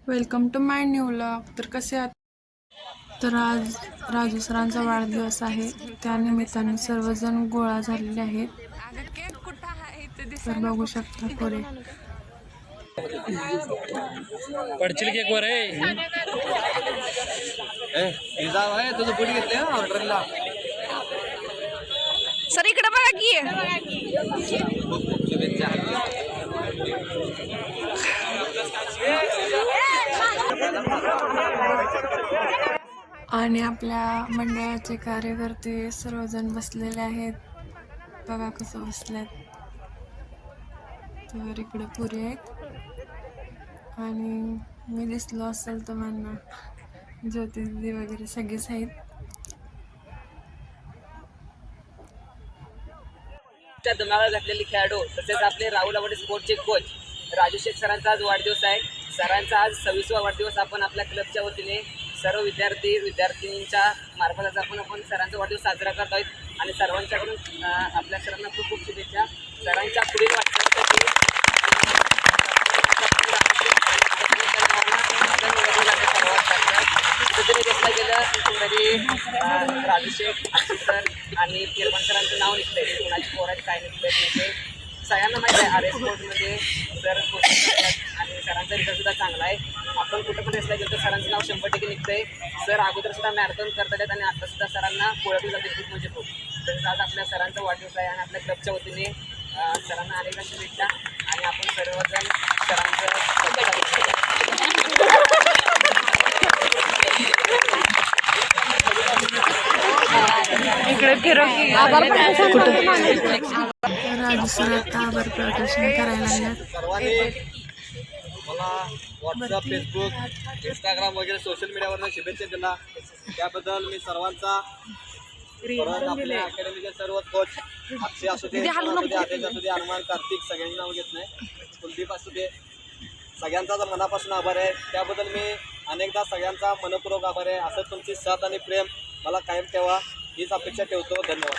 Welcome to my new vlog. तर कसे आहात? तर आज राजू सरांचा वाढदिवस आहे. त्यानिमित्ताने सर्वजण गोळा झालेले आहेत. तर बघू शकता पुढे. पडचिल केक वर आहे तुझं पुढे घेतले ऑर्डरला. सर इकडे बघा की आणि आपल्या मंडळाचे कार्यकर्ते सर्वजण बसलेले आहेत. बघा कसं बसल्यात. तर इकडे पुरे आहेत आणि मी दिसलो असेल तर म्हणा ज्योती दिदी वगैरे सगळेच आहेत. धुमाळा घातलेले खेळाडू तसेच आपले राहुल आवडे स्पोर्टचे कोच राजू शेख सरांचा आज वाढदिवस आहे. सरांचा आज 26वा वाढदिवस आपण आपल्या क्लबच्या वतीने सर्व विद्यार्थींच्या मार्फत आपण सरांचा वाढदिवस साजरा करत आहोत आणि सर्वांच्याकडून आपल्या सरांना खूप खूप शुभेच्छा. सरांच्या पुढील वाटचालीसाठी घेतलं गेलं तरी राजू शेख सर आणि किरमन सरांचं नाव निघतंय. कोणाची पोराची काय निघतंय म्हणजे सगळ्यांना माहिती आहे. RS स्पोर्टमध्ये सर कोचिंग करतात आणि सरांचा रिझल्टसुद्धा चांगला आहे. आपण कुठं पण रेसला गेलो तर सरांचं नाव 100% निघतंय. सर अगोदरसुद्धा मॅरेथॉन करतात आहेत आणि आत्तासुद्धा सरांना ओळखलं जाते खूप म्हणजे खूप. तर आज आपल्या सरांचा वाढदिवस आहे आणि आपल्या क्लबच्या वतीने सरांना अनेक शुभेच्छा आणि आपण सर्वजण सरांचं इकडे फिरो की राजू सर आता आभार प्रदर्शन करायला लागल्यात. मला व्हॉट्सअप, फेसबुक, इंस्टाग्राम वगैरे सोशल मीडियावरनं शुभेच्छा दिला. त्याबद्दल मी सर्वांचा परत आपल्या अकॅडमीचे सर्व कोच अक्षय असू दे, आदेश असू दे, हनुमान, कार्तिक सगळ्यांनी नाव घेत नाही, कुलदीप असू दे, सगळ्यांचा मनापासून आभार आहे. त्याबद्दल मी अनेकदा सगळ्यांचा मनपूर्वक आभार आहे. असं तुमची साथ आणि प्रेम मला कायम ठेवा हीच अपेक्षा ठेवतो. धन्यवाद.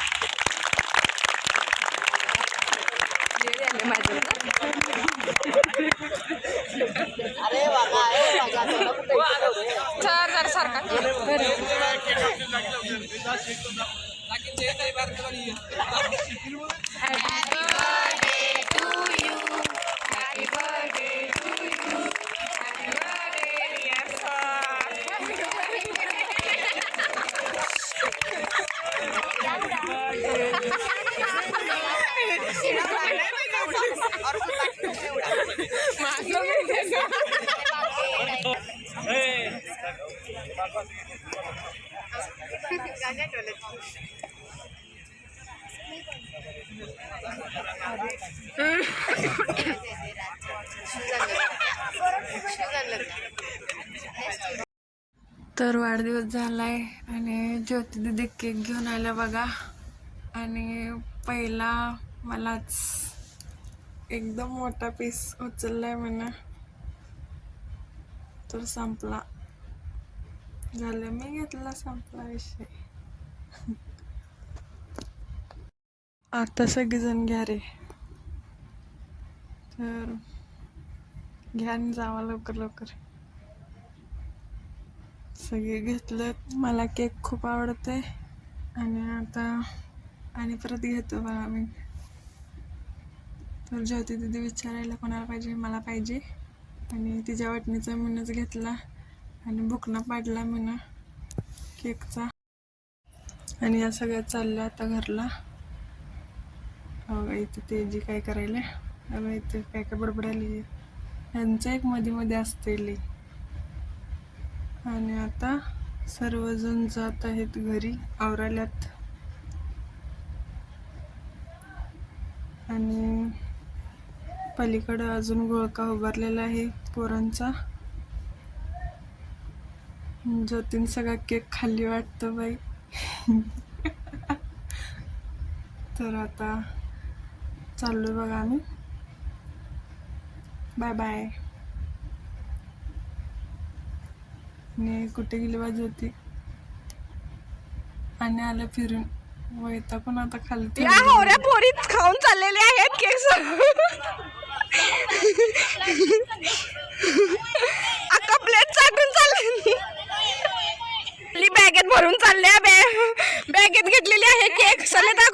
तर वाढदिवस झालाय आणि ज्योती दीदी केक घेऊन आल्या बघा. आणि पहिला मलाच एकदम मोठा पीस उचललाय म्हणा. तर संपला झालं, मी घेतला, संपला विषय. आता सगळेजण घ्या रे. तर घ्या आणि जावा लवकर लवकर. सगळे घेतलं. मला केक खूप आवडते आणि आता आणि परत घेतो बघा मी. तर ज्योती दीदी विचारायला कोणाला पाहिजे, मला पाहिजे. आणि तिच्या वाटणीचा मीनच घेतला आणि बुकना पाडला मीनं केकचा. आणि या सगळ्यात चाललं आता घरला. बघा इथे ते जी काय करायला, बघा इथे काय काय बडबडायला. यांचं एक मध्ये मध्ये असते लई. आणि आता सर्वजण जात आहेत घरी, आवराल्यात. आणि पलीकडं अजून गोळका उभारलेला आहे पोरांचा. ज्योतीन सगळा केक खाल्ली वाटतं बाई. तर आता चाललोय बघा आम्ही. Bye bye. आणि कुठे गेली बा ज्योती? आणि आलं फिरून. वैतागून आता खाली या होऱ्या पोरीत खाऊन चाललेले आहेत केक. अक्का भरून चालल्या बॅगेत घेतलेली आहे केक. सलेदा